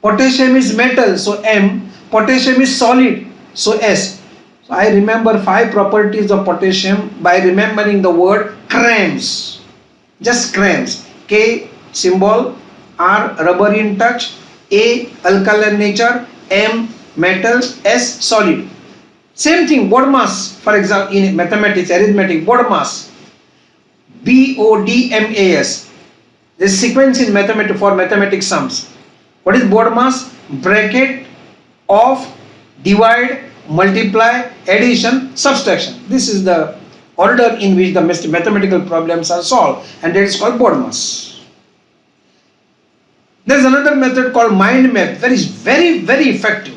potassium is metal, so M, potassium is solid, so S. So I remember 5 properties of potassium by remembering the word CRAMS. Just CRAMS. K symbol, R rubber in touch, A alkaline nature, M metal, S solid. Same thing, BODMAS, for example, in mathematics, arithmetic, BODMAS, BODMAS. This sequence in mathematics for mathematics sums. What is BODMAS? Bracket, off, divide, multiply, addition, subtraction. This is the order in which the mathematical problems are solved, and that is called BODMAS. There is another method called mind map, that is very, very effective.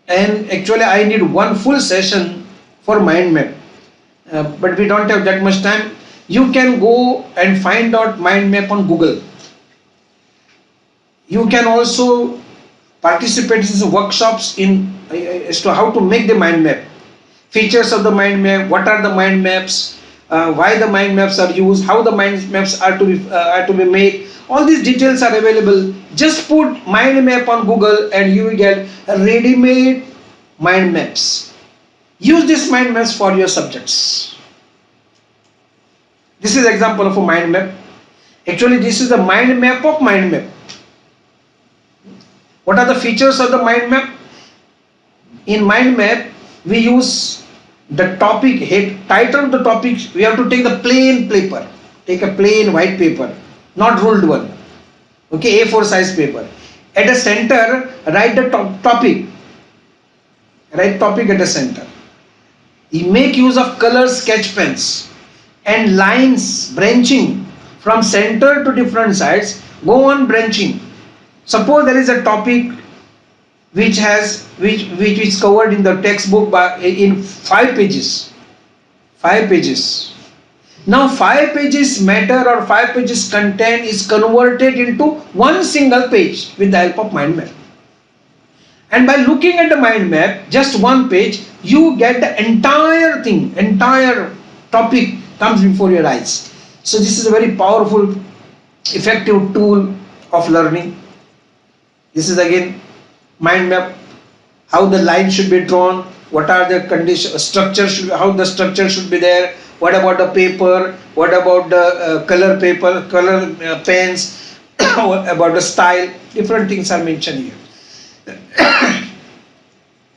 And actually I need one full session for mind map, but we don't have that much time. You can go and find out mind map on Google. You can also participate in workshops in as to how to make the mind map, features of the mind map, what are the mind maps, why the mind maps are used, how the mind maps are to be made. All these details are available. Just put mind map on Google and you will get ready-made mind maps. Use these mind maps for your subjects. This is example of a mind map. Actually, this is the mind map of mind map. What are the features of the mind map? In mind map, we use the topic head, title of the topic. We have to take the plain paper. Take a plain white paper, not ruled one. Okay, A4 size paper. At the center, write the topic. Write topic at the center. You make use of color sketch pens and lines branching from center to different sides. Go on branching. Suppose there is a topic which is covered in the textbook in 5 pages. 5 pages. Now 5 pages matter or 5 pages content is converted into one single page with the help of mind map. And by looking at the mind map, just one page, you get the entire thing, entire topic comes before your eyes. So this is a very powerful, effective tool of learning. This is again mind map, how the line should be drawn, what are the conditions, how the structure should be there, what about the paper, what about the color paper, color pens, what about the style, different things are mentioned here.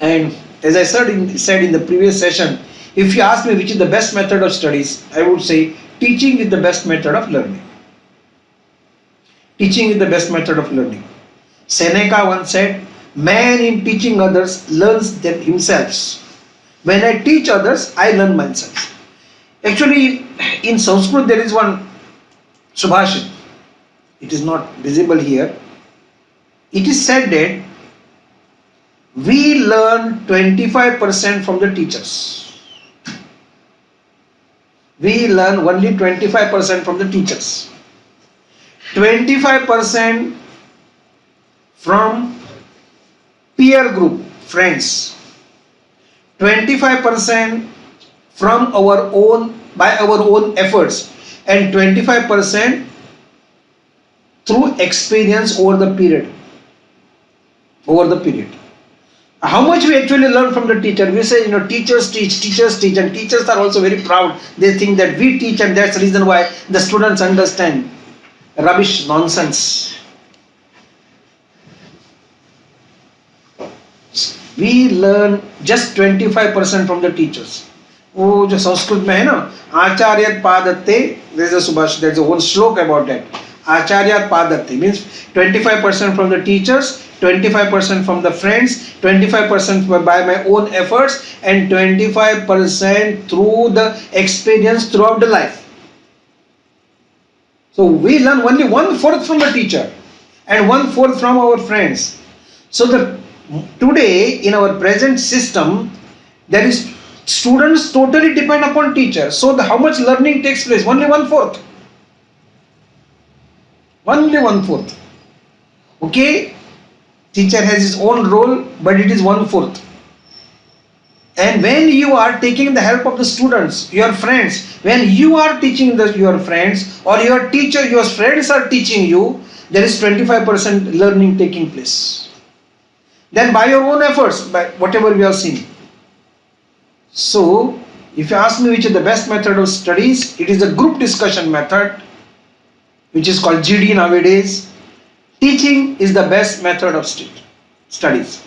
And as I said in the previous session, if you ask me which is the best method of studies, I would say teaching is the best method of learning. Teaching is the best method of learning. Seneca once said, man in teaching others learns them himself. When I teach others, I learn myself. Actually, in Sanskrit there is one subhashit. It is not visible here. It is said that we learn 25% from the teachers. We learn only 25% from the teachers. 25% from peer group, friends. 25% from by our own efforts, and 25% through experience over the period. How much we actually learn from the teacher? We say, teachers teach, and teachers are also very proud. They think that we teach, and that's the reason why the students understand. Rubbish, nonsense. We learn just 25% from the teachers. वो जो संस्कृत में है ना, आचार्य पादत्ते, there's a whole श्लोक about that. Acharya Padatte means 25% from the teachers, 25% from the friends, 25% by my own efforts, and 25% through the experience throughout the life. So we learn only 1/4 from the teacher and 1/4 from our friends. So today in our present system, there is students totally depend upon teachers. So how much learning takes place? Only 1/4. Only 1/4. Okay, teacher has his own role, but it is 1/4. And when you are taking the help of the students, your friends, when you are teaching your friends, or your teacher, your friends are teaching you, there is 25% learning taking place. Then by your own efforts, by whatever we have seen. So, if you ask me which is the best method of studies, it is a group discussion method, which is called GD nowadays. Teaching is the best method of studies.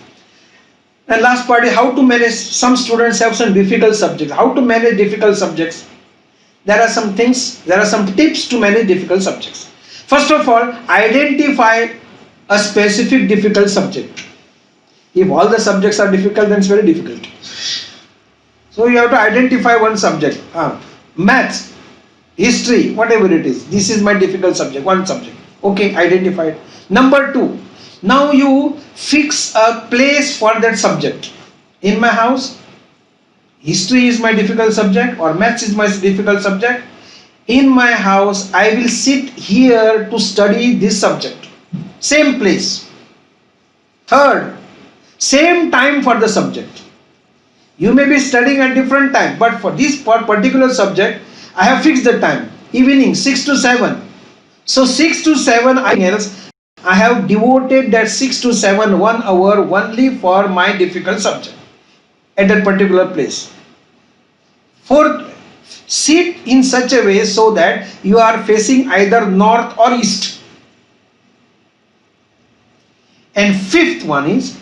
And last part is how to manage. Some students have some difficult subjects. How to manage difficult subjects? There are some things, there are some tips to manage difficult subjects. First of all, identify a specific difficult subject. If all the subjects are difficult, then it's very difficult. So you have to identify one subject. Maths, history, whatever it is. This is my difficult subject, one subject. Okay, identify it. Number two, now you fix a place for that subject. In my house, history is my difficult subject or maths is my difficult subject. In my house, I will sit here to study this subject. Same place. Third, same time for the subject. You may be studying at different time, but for this particular subject, I have fixed the time. Evening 6 to 7. So 6 to 7, I have devoted that 6 to 7, 1 hour only for my difficult subject at that particular place. Fourth, sit in such a way so that you are facing either north or east. And fifth one is,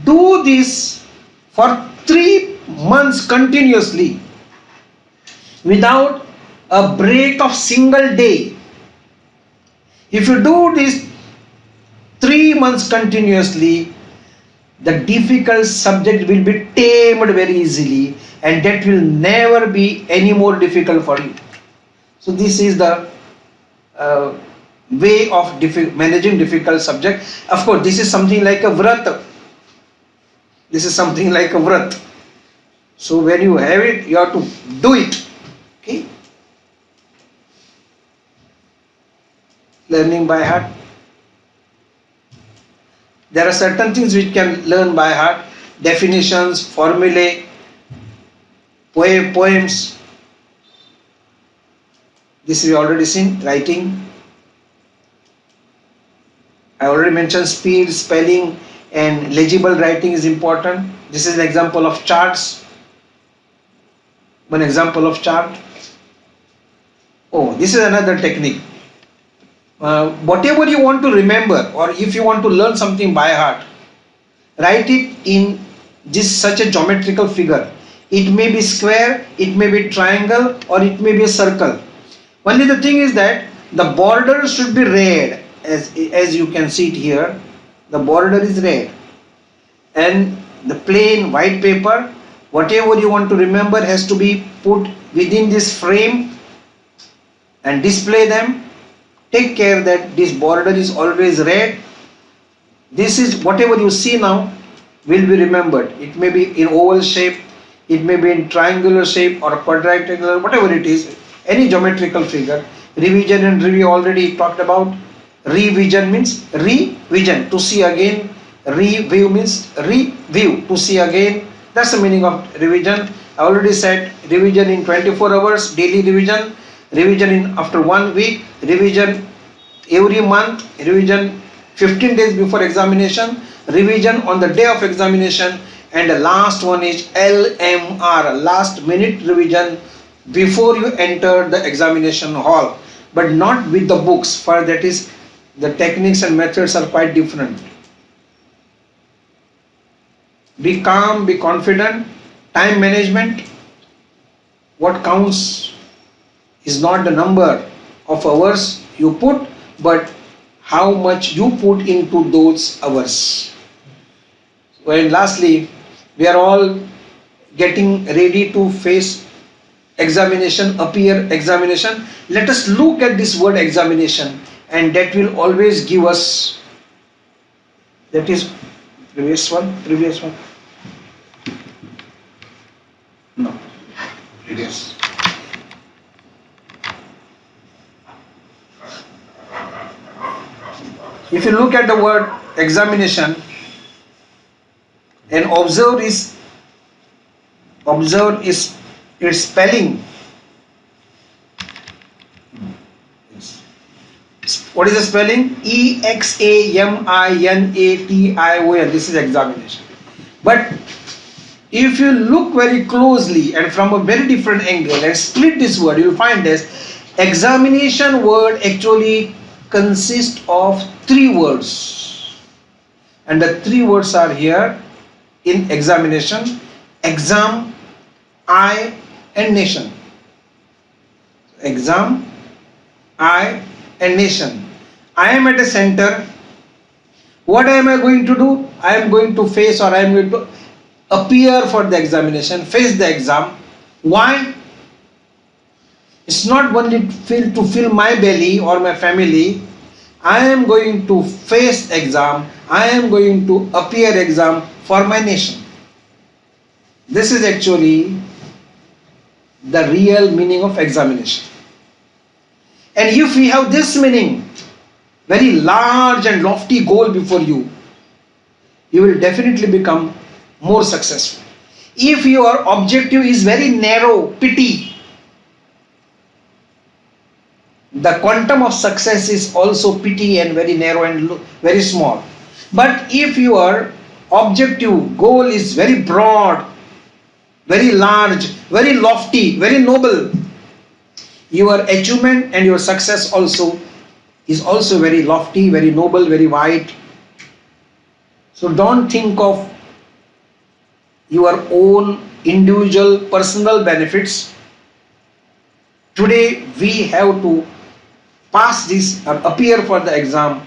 do this for 3 months continuously without a break of single day. If you do this 3 months continuously, the difficult subject will be tamed very easily, and that will never be any more difficult for you. So this is the way of managing difficult subject. Of course, this is something like a vrat. This is something like a vrat. So when you have it, you have to do it. Okay. Learning by heart. There are certain things which can learn by heart. Definitions, formulae, poems. This we already seen. Writing. I already mentioned speed, spelling, and legible writing is important. This is an example of charts. One example of chart. Oh, this is another technique. Whatever you want to remember, or if you want to learn something by heart, write it in such a geometrical figure. It may be square, it may be triangle, or it may be a circle. Only the thing is that the border should be red, as you can see it here. The border is red, and the plain white paper, whatever you want to remember has to be put within this frame and display them. Take care that this border is always red. This is whatever you see now will be remembered. It may be in oval shape, it may be in triangular shape or quadrilateral, whatever it is, any geometrical figure. Revision and review already talked about. Revision means revision, to see again. Review means review, to see again. That's the meaning of revision. I already said revision in 24 hours, daily revision. Revision in after 1 week, revision every month, revision 15 days before examination, revision on the day of examination, and the last one is LMR, last minute revision before you enter the examination hall, but not with the books. For that is, the techniques and methods are quite different. Be calm, be confident. Time management. What counts is not the number of hours you put, but how much you put into those hours. And lastly, we are all getting ready to face examination, appear examination. Let us look at this word examination, and that will always give us, that is previous one, no, previous. If you look at the word examination and observe is Observe is its spelling. What is the spelling? Examination. This is examination. But if you look very closely and from a very different angle and split this word, you will find this examination word actually consists of three words. And the three words are here in examination: exam, I, and nation. Exam, I, and nation. I am at a center. What am I going to do? I am going to face, or I am going to appear for the examination, face the exam. Why? It's not only to fill my belly or my family. I am going to face exam. I am going to appear exam for my nation. This is actually the real meaning of examination. And if we have this meaning, very large and lofty goal before you, you will definitely become more successful. If your objective is very narrow, petty, the quantum of success is also petty and very narrow and very small. But if your objective goal is very broad, very large, very lofty, very noble, your achievement and your success also is also very lofty, very noble, very wide. So don't think of your own individual personal benefits. Today we have to pass this or appear for the exam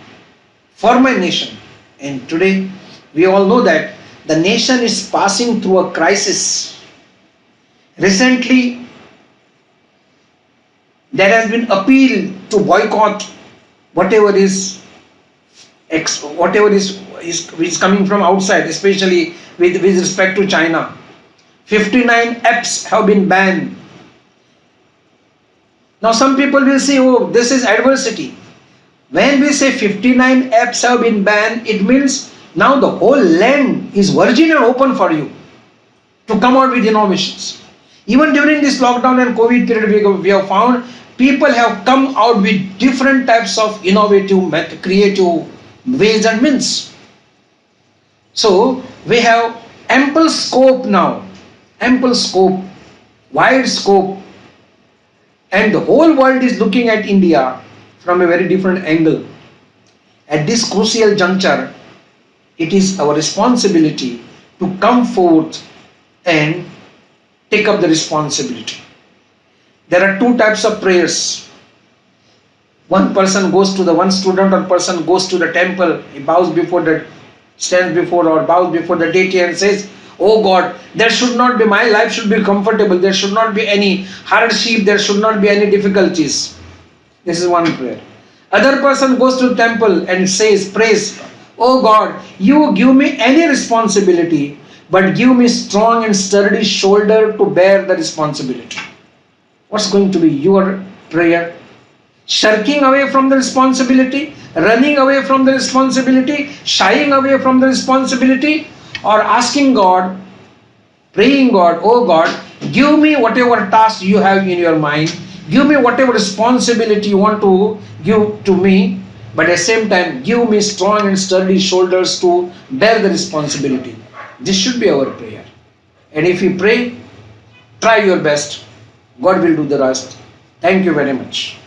for my nation. And today we all know that the nation is passing through a crisis. Recently there has been appeal to boycott whatever is coming from outside, especially with respect to China. 59 apps have been banned. Now some people will say, oh, this is adversity. When we say 59 apps have been banned, it means now the whole land is virgin and open for you to come out with innovations. Even during this lockdown and COVID period, we have found people have come out with different types of innovative, creative ways and means. So we have ample scope now, ample scope, wide scope, and the whole world is looking at India from a very different angle. At this crucial juncture, it is our responsibility to come forth and take up the responsibility. There are two types of prayers. One person goes to one student or person goes to the temple, he bows before stands before or bows before the deity and says, oh God, there should not be, my life should be comfortable, there should not be any hardship, there should not be any difficulties. This is one prayer. Other person goes to the temple and says, prays, oh God, you give me any responsibility, but give me strong and sturdy shoulder to bear the responsibility. What's going to be your prayer? Shirking away from the responsibility, running away from the responsibility, shying away from the responsibility, or asking God, praying God, oh God, give me whatever task you have in your mind, give me whatever responsibility you want to give to me, but at the same time, give me strong and sturdy shoulders to bear the responsibility. This should be our prayer. And if you pray, try your best. God will do the rest. Thank you very much.